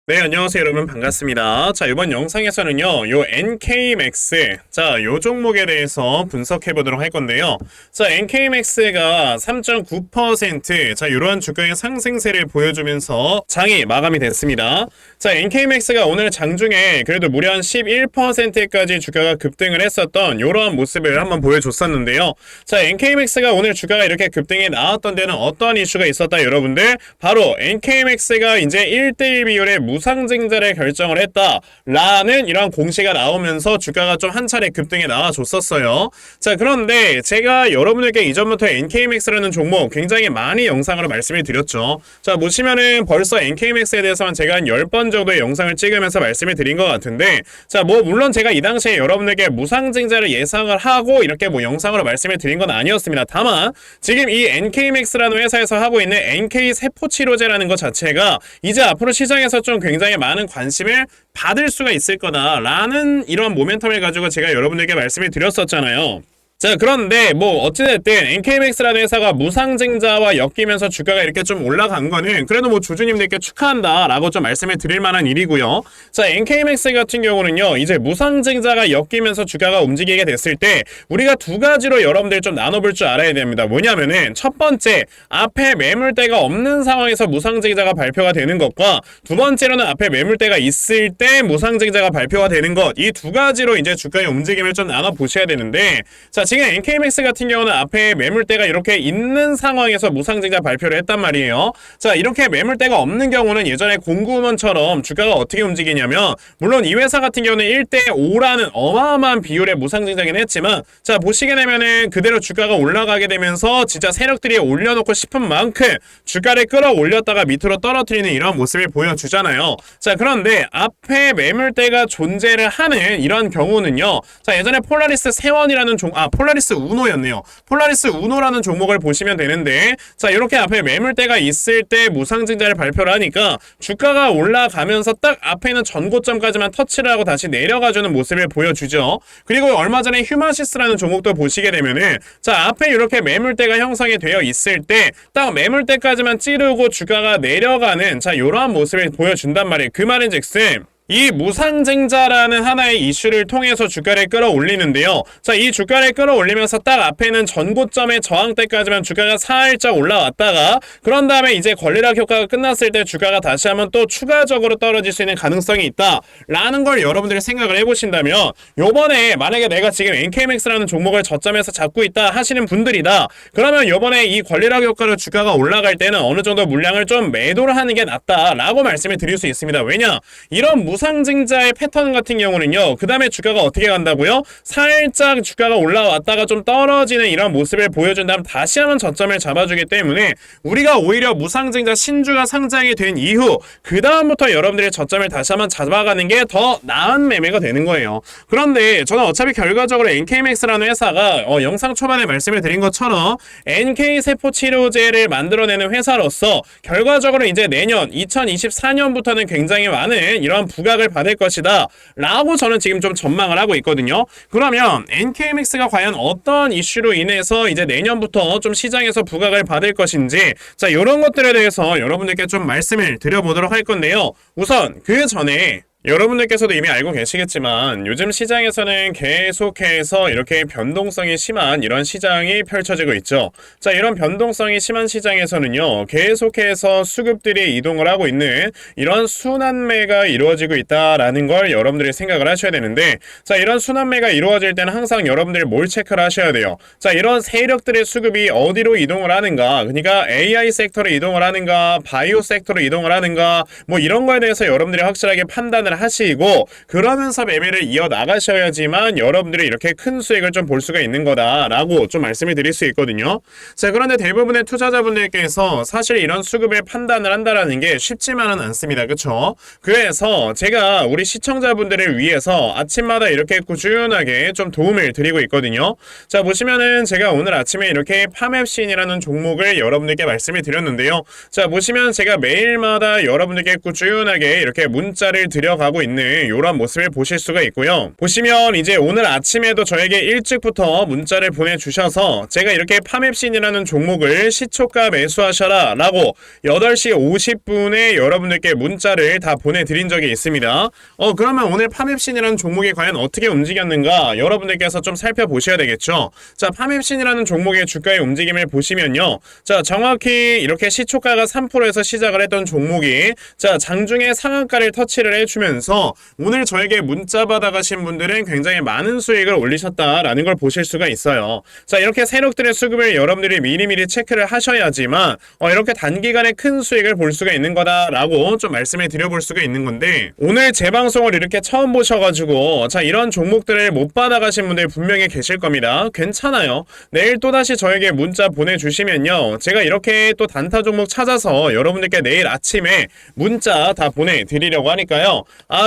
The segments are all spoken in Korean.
네, 안녕하세요, 여러분. 반갑습니다. 자, 이번 영상에서는요, 요 NKMAX, 자, 요 종목에 대해서 분석해 보도록 할 건데요. 자, NKMAX가 3.9%, 자, 이러한 주가의 상승세를 보여주면서 장이 마감이 됐습니다. 자, NKMAX가 오늘 장중에 그래도 무려 한 11%까지 주가가 급등을 했었던 이러한 모습을 한번 보여줬었는데요. 자, NKMAX가 오늘 주가가 이렇게 급등이 나왔던 데는 어떠한 이슈가 있었다, 여러분들? 바로 NKMAX가 이제 1대1 비율의 무상증자를 결정을 했다라는 이러한 공시가 나오면서 주가가 좀 한 차례 급등에 나와줬었어요. 자, 그런데 제가 여러분들께 이전부터 NKMAX라는 종목 굉장히 많이 영상으로 말씀을 드렸죠. 자, 보시면은 벌써 NKMAX에 대해서는 제가 한 10번 정도의 영상을 찍으면서 말씀을 드린 것 같은데, 자, 물론 제가 이 당시에 여러분들께 무상증자를 예상을 하고 이렇게 영상으로 말씀을 드린 건 아니었습니다. 다만 지금 이 NKMAX라는 회사에서 하고 있는 NK세포치료제라는 것 자체가 이제 앞으로 시장에서 좀 굉장히 많은 관심을 받을 수가 있을 거다라는 이런 모멘텀을 가지고 제가 여러분들께 말씀을 드렸었잖아요. 자, 그런데 어찌됐든 NKMAX라는 회사가 무상증자와 엮이면서 주가가 이렇게 좀 올라간 거는 그래도 주주님들께 축하한다 라고 좀 말씀을 드릴 만한 일이고요. 자, NKMAX 같은 경우는요, 이제 무상증자가 엮이면서 주가가 움직이게 됐을 때 우리가 두 가지로 여러분들 좀 나눠볼 줄 알아야 됩니다. 뭐냐면은 첫 번째, 앞에 매물대가 없는 상황에서 무상증자가 발표가 되는 것과 두 번째로는 앞에 매물대가 있을 때 무상증자가 발표가 되는 것, 이 두 가지로 이제 주가의 움직임을 좀 나눠보셔야 되는데, 자, 지금 NKMAX 같은 경우는 앞에 매물대가 이렇게 있는 상황에서 무상증자 발표를 했단 말이에요. 자, 이렇게 매물대가 없는 경우는 예전에 공구먼처럼 주가가 어떻게 움직이냐면, 물론 이 회사 같은 경우는 1대5라는 어마어마한 비율의 무상증자긴 했지만, 자, 보시게 되면은 그대로 주가가 올라가게 되면서 진짜 세력들이 올려놓고 싶은 만큼 주가를 끌어올렸다가 밑으로 떨어뜨리는 이런 모습을 보여주잖아요. 자, 그런데 앞에 매물대가 존재를 하는 이런 경우는요, 자, 예전에 폴라리스 세원이라는 폴라리스 우노였네요. 폴라리스 우노라는 종목을 보시면 되는데, 자, 이렇게 앞에 매물대가 있을 때 무상증자를 발표를 하니까 주가가 올라가면서 딱 앞에 있는 전고점까지만 터치를 하고 다시 내려가주는 모습을 보여주죠. 그리고 얼마 전에 휴마시스라는 종목도 보시게 되면은, 자, 앞에 이렇게 매물대가 형성이 되어 있을 때 딱 매물대까지만 찌르고 주가가 내려가는, 자, 이러한 모습을 보여준단 말이에요. 그 말인즉슨 이 무상증자라는 하나의 이슈를 통해서 주가를 끌어올리는데요. 자, 이 주가를 끌어올리면서 딱 앞에는 전고점의 저항대까지만 주가가 살짝 올라왔다가, 그런 다음에 이제 권리락 효과가 끝났을 때 주가가 다시 한번 또 추가적으로 떨어질 수 있는 가능성이 있다라는 걸 여러분들이 생각을 해보신다면, 요번에 만약에 내가 지금 NKMAX라는 종목을 저점에서 잡고 있다 하시는 분들이다, 그러면 요번에 이 권리락 효과로 주가가 올라갈 때는 어느 정도 물량을 좀 매도를 하는 게 낫다라고 말씀을 드릴 수 있습니다. 왜냐? 이런 무상증자의 패턴 같은 경우는요, 그 다음에 주가가 어떻게 간다고요? 살짝 주가가 올라왔다가 좀 떨어지는 이런 모습을 보여준 다음 다시 한번 저점을 잡아주기 때문에 우리가 오히려 무상증자 신주가 상장이 된 이후 그 다음부터 여러분들의 저점을 다시 한번 잡아가는 게 더 나은 매매가 되는 거예요. 그런데 저는 어차피 결과적으로 NKMAX라는 회사가 영상 초반에 말씀을 드린 것처럼 NK세포치료제를 만들어내는 회사로서 결과적으로 이제 내년 2024년부터는 굉장히 많은 이런 부각을 받을 것이다 라고 저는 지금 좀 전망을 하고 있거든요. 그러면 NKMAX가 과연 어떤 이슈로 인해서 이제 내년부터 좀 시장에서 부각을 받을 것인지, 자, 이런 것들에 대해서 여러분들께 좀 말씀을 드려보도록 할 건데요. 우선 그 전에 여러분들께서도 이미 알고 계시겠지만 요즘 시장에서는 계속해서 이렇게 변동성이 심한 이런 시장이 펼쳐지고 있죠. 자, 이런 변동성이 심한 시장에서는요, 계속해서 수급들이 이동을 하고 있는 이런 순환매가 이루어지고 있다라는 걸 여러분들이 생각을 하셔야 되는데, 자, 이런 순환매가 이루어질 때는 항상 여러분들이 뭘 체크를 하셔야 돼요. 자, 이런 세력들의 수급이 어디로 이동을 하는가, 그러니까 AI 섹터로 이동을 하는가, 바이오 섹터로 이동을 하는가, 이런 거에 대해서 여러분들이 확실하게 판단을 하시고 그러면서 매매를 이어나가셔야지만 여러분들이 이렇게 큰 수익을 좀 볼 수가 있는 거다라고 좀 말씀을 드릴 수 있거든요. 자, 그런데 대부분의 투자자분들께서 사실 이런 수급을 판단을 한다라는 게 쉽지만은 않습니다. 그쵸? 그래서 제가 우리 시청자분들을 위해서 아침마다 이렇게 꾸준하게 좀 도움을 드리고 있거든요. 자, 보시면은 제가 오늘 아침에 이렇게 파맵신이라는 종목을 여러분들께 말씀을 드렸는데요. 자, 보시면 제가 매일마다 여러분들께 꾸준하게 이렇게 문자를 드려가 가고 있는 이런 모습을 보실 수가 있고요. 보시면 이제 오늘 아침에도 저에게 일찍부터 문자를 보내주셔서 제가 이렇게 파맵신이라는 종목을 시초가 매수하셔라 라고 8시 50분에 여러분들께 문자를 다 보내드린 적이 있습니다. 그러면 오늘 파맵신이라는 종목이 과연 어떻게 움직였는가 여러분들께서 좀 살펴보셔야 되겠죠. 자, 파맵신이라는 종목의 주가의 움직임을 보시면요. 자, 정확히 이렇게 시초가가 3%에서 시작을 했던 종목이 자, 장중에 상한가를 터치를 해주면서 오늘 저에게 문자 받아가신 분들은 굉장히 많은 수익을 올리셨다라는 걸 보실 수가 있어요. 자, 이렇게 세력들의 수급을 여러분들이 미리미리 체크를 하셔야지만 이렇게 단기간에 큰 수익을 볼 수가 있는 거다라고 좀 말씀을 드려볼 수가 있는 건데, 오늘 제 방송을 이렇게 처음 보셔가지고 자, 이런 종목들을 못 받아가신 분들 분명히 계실 겁니다. 괜찮아요. 내일 또다시 저에게 문자 보내주시면요, 제가 이렇게 또 단타 종목 찾아서 여러분들께 내일 아침에 문자 다 보내드리려고 하니까요.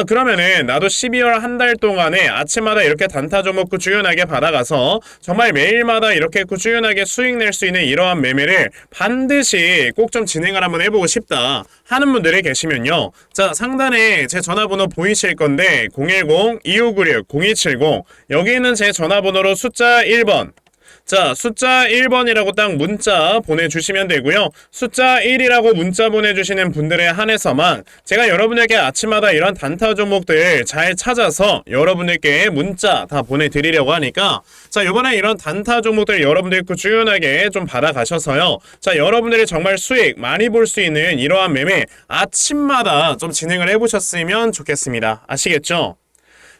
그러면은 나도 12월 한 달 동안에 아침마다 이렇게 단타 종목 꾸준하게 받아가서 정말 매일마다 이렇게 꾸준하게 수익 낼 수 있는 이러한 매매를 반드시 꼭 좀 진행을 한번 해보고 싶다 하는 분들이 계시면요. 자, 상단에 제 전화번호 보이실 건데 010-2596-0270 여기 있는 제 전화번호로 숫자 1번, 자, 숫자 1번이라고 딱 문자 보내주시면 되고요. 숫자 1이라고 문자 보내주시는 분들에 한해서만 제가 여러분에게 아침마다 이런 단타 종목들 잘 찾아서 여러분들께 문자 다 보내드리려고 하니까, 자, 이번에 이런 단타 종목들 여러분들 꾸준하게 좀 받아가셔서요. 자, 여러분들이 정말 수익 많이 볼 수 있는 이러한 매매 아침마다 좀 진행을 해보셨으면 좋겠습니다. 아시겠죠?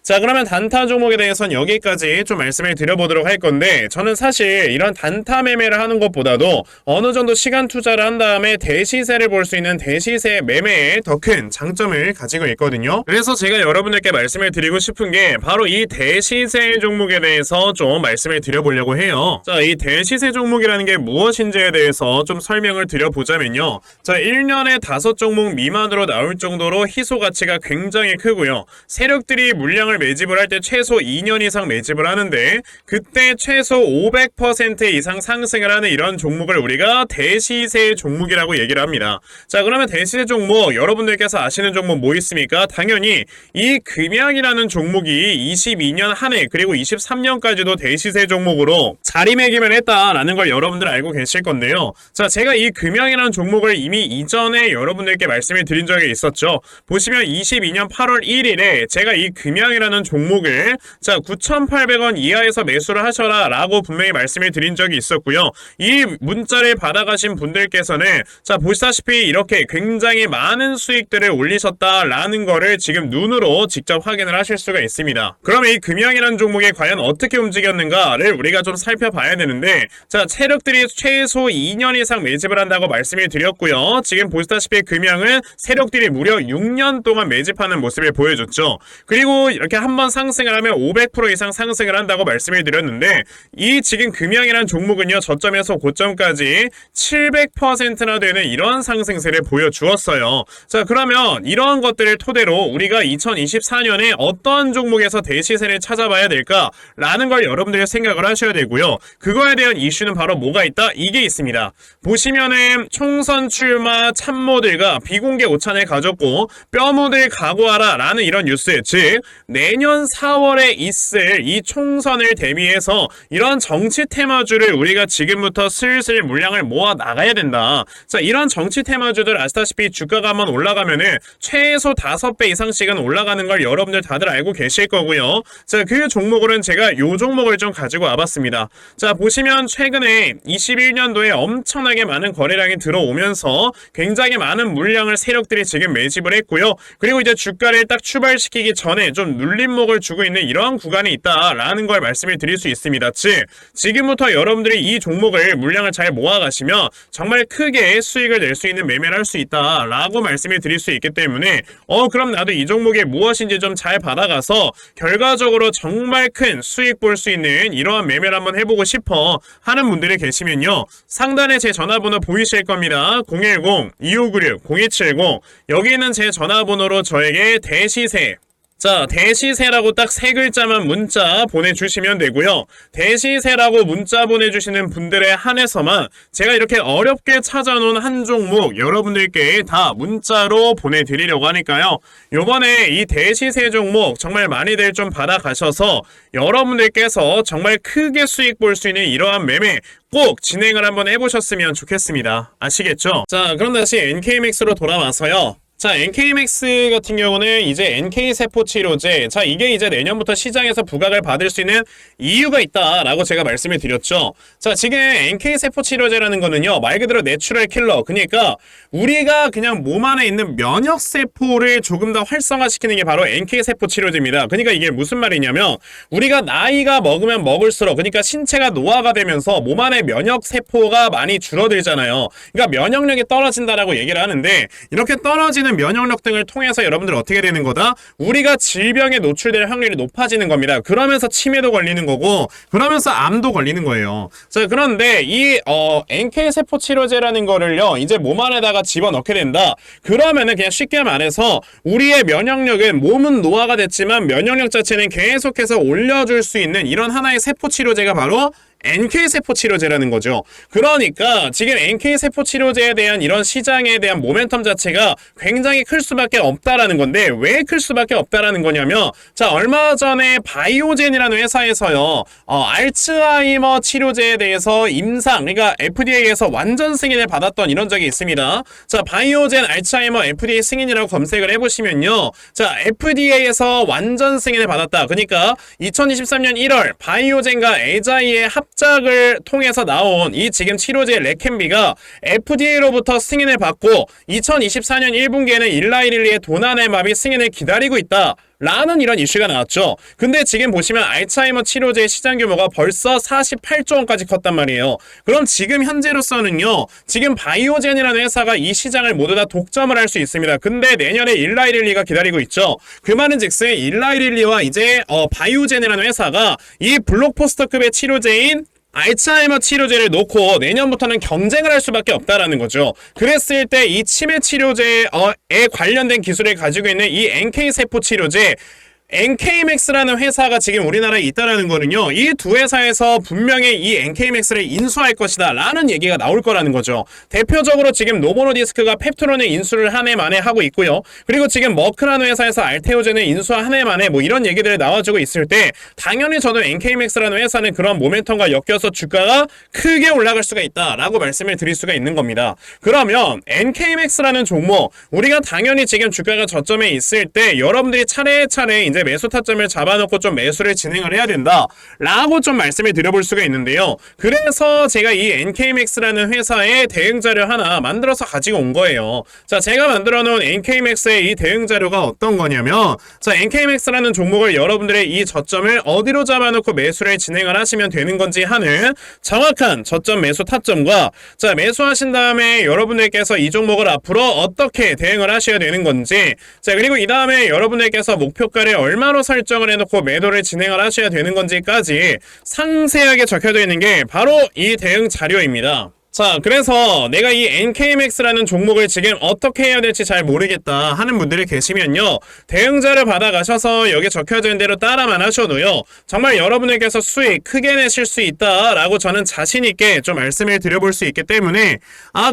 자, 그러면 단타 종목에 대해서는 여기까지 좀 말씀을 드려보도록 할 건데, 저는 사실 이런 단타 매매를 하는 것보다도 어느 정도 시간 투자를 한 다음에 대시세를 볼 수 있는 대시세 매매에 더 큰 장점을 가지고 있거든요. 그래서 제가 여러분들께 말씀을 드리고 싶은 게 바로 이 대시세 종목에 대해서 좀 말씀을 드려보려고 해요. 자, 이 대시세 종목이라는 게 무엇인지에 대해서 좀 설명을 드려보자면요. 자, 1년에 5종목 미만으로 나올 정도로 희소 가치가 굉장히 크고요. 세력들이 물량을 매집을 할 때 최소 2년 이상 매집을 하는데, 그때 최소 500% 이상 상승을 하는 이런 종목을 우리가 대시세 종목이라고 얘기를 합니다. 자, 그러면 대시세 종목 여러분들께서 아시는 종목 뭐 있습니까? 당연히 이 금양이라는 종목이 22년 한 해 그리고 23년까지도 대시세 종목으로 자리매김을 했다라는 걸 여러분들 알고 계실 건데요. 자, 제가 이 금양이라는 종목을 이미 이전에 여러분들께 말씀을 드린 적이 있었죠. 보시면 22년 8월 1일에 제가 이 금양이라는 종목을 자 9,800원 이하에서 매수를 하셔라 라고 분명히 말씀을 드린 적이 있었고요. 이 문자를 받아가신 분들께서는 자, 보시다시피 이렇게 굉장히 많은 수익들을 올리셨다라는 거를 지금 눈으로 직접 확인을 하실 수가 있습니다. 그러면 이 금양이라는 종목이 과연 어떻게 움직였는가를 우리가 좀 살펴봐야 되는데, 자, 세력들이 최소 2년 이상 매집을 한다고 말씀을 드렸고요. 지금 보시다시피 금양은 세력들이 무려 6년 동안 매집하는 모습을 보여줬죠. 그리고 이렇게 한번 상승을 하면 500% 이상 상승을 한다고 말씀을 드렸는데, 이 지금 금양이라는 종목은요, 저점에서 고점까지 700%나 되는 이런 상승세를 보여주었어요. 자, 그러면 이러한 것들을 토대로 우리가 2024년에 어떠한 종목에서 대시세를 찾아봐야 될까라는 걸 여러분들이 생각을 하셔야 되고요. 그거에 대한 이슈는 바로 뭐가 있다? 이게 있습니다. 보시면은 총선 출마 참모들과 비공개 오찬을 가졌고 뼈묻을 각오하라 라는 이런 뉴스, 즉 내년 4월에 있을 이 총선을 대비해서 이런 정치 테마주를 우리가 지금부터 슬슬 물량을 모아 나가야 된다. 자, 이런 정치 테마주들 아시다시피 주가가 한번 올라가면은 최소 5배 이상씩은 올라가는 걸 여러분들 다들 알고 계실 거고요. 자, 그 종목으로는 제가 요 종목을 좀 가지고 와봤습니다. 자, 보시면 최근에 21년도에 엄청나게 많은 거래량이 들어오면서 굉장히 많은 물량을 세력들이 지금 매집을 했고요. 그리고 이제 주가를 딱 출발시키기 전에 좀 눌림목을 주고 있는 이러한 구간이 있다라는 걸 말씀을 드릴 수 있습니다. 즉, 지금부터 여러분들이 이 종목을 물량을 잘 모아가시면 정말 크게 수익을 낼 수 있는 매매를 할 수 있다라고 말씀을 드릴 수 있기 때문에 그럼 나도 이 종목이 무엇인지 좀 잘 받아가서 결과적으로 정말 큰 수익 볼 수 있는 이러한 매매를 한번 해보고 싶어 하는 분들이 계시면요, 상단에 제 전화번호 보이실 겁니다. 010-2596-0270 여기 있는 제 전화번호로 저에게 대시세 자, 대시세라고 딱 세 글자만 문자 보내주시면 되고요. 대시세라고 문자 보내주시는 분들에 한해서만 제가 이렇게 어렵게 찾아놓은 한 종목 여러분들께 다 문자로 보내드리려고 하니까요. 요번에 이 대시세 종목 정말 많이들 좀 받아가셔서 여러분들께서 정말 크게 수익 볼 수 있는 이러한 매매 꼭 진행을 한번 해보셨으면 좋겠습니다. 아시겠죠? 자, 그럼 다시 NK맥스로 돌아와서요. 자, NK맥스 같은 경우는 이제 NK세포치료제, 자, 이게 이제 내년부터 시장에서 부각을 받을 수 있는 이유가 있다라고 제가 말씀을 드렸죠. 자, 지금 NK세포치료제라는 거는요, 말 그대로 내추럴 킬러, 그러니까 우리가 그냥 몸 안에 있는 면역세포를 조금 더 활성화시키는 게 바로 NK세포치료제입니다. 그러니까 이게 무슨 말이냐면 우리가 나이가 먹으면 먹을수록, 그러니까 신체가 노화가 되면서 몸 안에 면역세포가 많이 줄어들잖아요. 그러니까 면역력이 떨어진다라고 얘기를 하는데, 이렇게 떨어지는 면역력 등을 통해서 여러분들 어떻게 되는 거다? 우리가 질병에 노출될 확률이 높아지는 겁니다. 그러면서 치매도 걸리는 거고, 그러면서 암도 걸리는 거예요. 자, 그런데 이 NK세포 치료제라는 거를요, 이제 몸 안에다가 집어넣게 된다. 그러면은 그냥 쉽게 말해서 우리의 면역력은, 몸은 노화가 됐지만 면역력 자체는 계속해서 올려줄 수 있는 이런 하나의 세포 치료제가 바로 NK세포 치료제라는 거죠. 그러니까 지금 NK세포 치료제에 대한 이런 시장에 대한 모멘텀 자체가 굉장히 클 수밖에 없다라는 건데, 왜 클 수밖에 없다라는 거냐면, 자, 얼마 전에 바이오젠이라는 회사에서요, 알츠하이머 치료제에 대해서 임상, 그러니까 FDA에서 완전 승인을 받았던 이런 적이 있습니다. 자, 바이오젠 알츠하이머 FDA 승인이라고 검색을 해보시면요, 자, FDA에서 완전 승인을 받았다. 그러니까 2023년 1월 바이오젠과 에자이의 합작을 통해서 나온 이 지금 치료제 레켐비가 FDA로부터 승인을 받고 2024년 1분기에는 일라이릴리의 도나네맙이 승인을 기다리고 있다 라는 이런 이슈가 나왔죠. 근데 지금 보시면 알츠하이머 치료제의 시장 규모가 벌써 48조 원까지 컸단 말이에요. 그럼 지금 현재로서는요, 지금 바이오젠이라는 회사가 이 시장을 모두 다 독점을 할 수 있습니다. 근데 내년에 일라이릴리가 기다리고 있죠. 그 말은 즉슨 일라이릴리와 이제 바이오젠이라는 회사가 이 블록포스터급의 치료제인 알츠하이머 치료제를 놓고 내년부터는 경쟁을 할 수밖에 없다라는 거죠. 그랬을 때 이 치매 치료제에 관련된 기술을 가지고 있는 이 NK세포 치료제, NK맥스라는 회사가 지금 우리나라에 있다라는 거는요, 이 두 회사에서 분명히 이 NK맥스를 인수할 것이다 라는 얘기가 나올 거라는 거죠. 대표적으로 지금 노보노디스크가 펩트론을 인수를 한 해 만에 하고 있고요. 그리고 지금 머크라는 회사에서 알테오젠을 인수한 한 해 만에 뭐 이런 얘기들이 나와주고 있을 때, 당연히 저는 NK맥스라는 회사는 그런 모멘텀과 엮여서 주가가 크게 올라갈 수가 있다라고 말씀을 드릴 수가 있는 겁니다. 그러면 NK맥스라는 종목, 우리가 당연히 지금 주가가 저점에 있을 때 여러분들이 차례차례 이제 매수 타점을 잡아놓고 좀 매수를 진행을 해야 된다 라고 좀 말씀을 드려볼 수가 있는데요. 그래서 제가 이 NK맥스라는 회사의 대응 자료 하나 만들어서 가지고 온 거예요. 자, 제가 만들어 놓은 NK맥스의 이 대응 자료가 어떤 거냐면, 자, NK맥스라는 종목을 여러분들의 이 저점을 어디로 잡아놓고 매수를 진행을 하시면 되는 건지 하는 정확한 저점 매수 타점과, 자, 매수하신 다음에 여러분들께서 이 종목을 앞으로 어떻게 대응을 하셔야 되는 건지, 자, 그리고 이 다음에 여러분들께서 목표가를 얼마로 설정을 해놓고 매도를 진행을 하셔야 되는 건지까지 상세하게 적혀져 있는 게 바로 이 대응 자료입니다. 자, 그래서 내가 이 NK맥스라는 종목을 지금 어떻게 해야 될지 잘 모르겠다 하는 분들이 계시면요, 대응자를 받아가셔서 여기 적혀져 있는 대로 따라만 하셔도요, 정말 여러분에게서 수익 크게 내실 수 있다라고 저는 자신있게 좀 말씀을 드려볼 수 있기 때문에,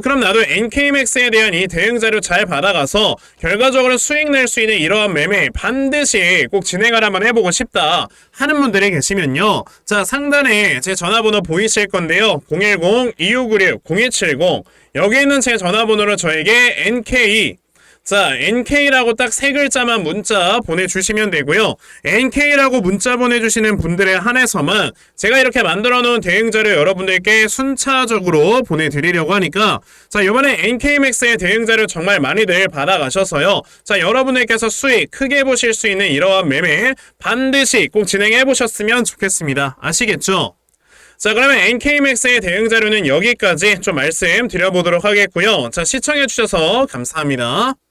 그럼 나도 NK맥스에 대한 이 대응자료 잘 받아가서 결과적으로 수익 낼 수 있는 이러한 매매 반드시 꼭 진행을 한번 해보고 싶다 하는 분들이 계시면요, 자, 상단에 제 전화번호 보이실 건데요, 010-2596-0170, 여기 있는 제 전화번호로 저에게 NK, 자, NK라고 딱 세 글자만 문자 보내주시면 되고요. NK라고 문자 보내주시는 분들에 한해서만 제가 이렇게 만들어 놓은 대응자료 여러분들께 순차적으로 보내드리려고 하니까, 자, 이번에 NK맥스의 대응자료 정말 많이들 받아가셔서요, 자, 여러분들께서 수익 크게 보실 수 있는 이러한 매매 반드시 꼭 진행해 보셨으면 좋겠습니다. 아시겠죠? 자, 그러면 NK맥스의 대응 자료는 여기까지 좀 말씀드려보도록 하겠고요. 자, 시청해주셔서 감사합니다.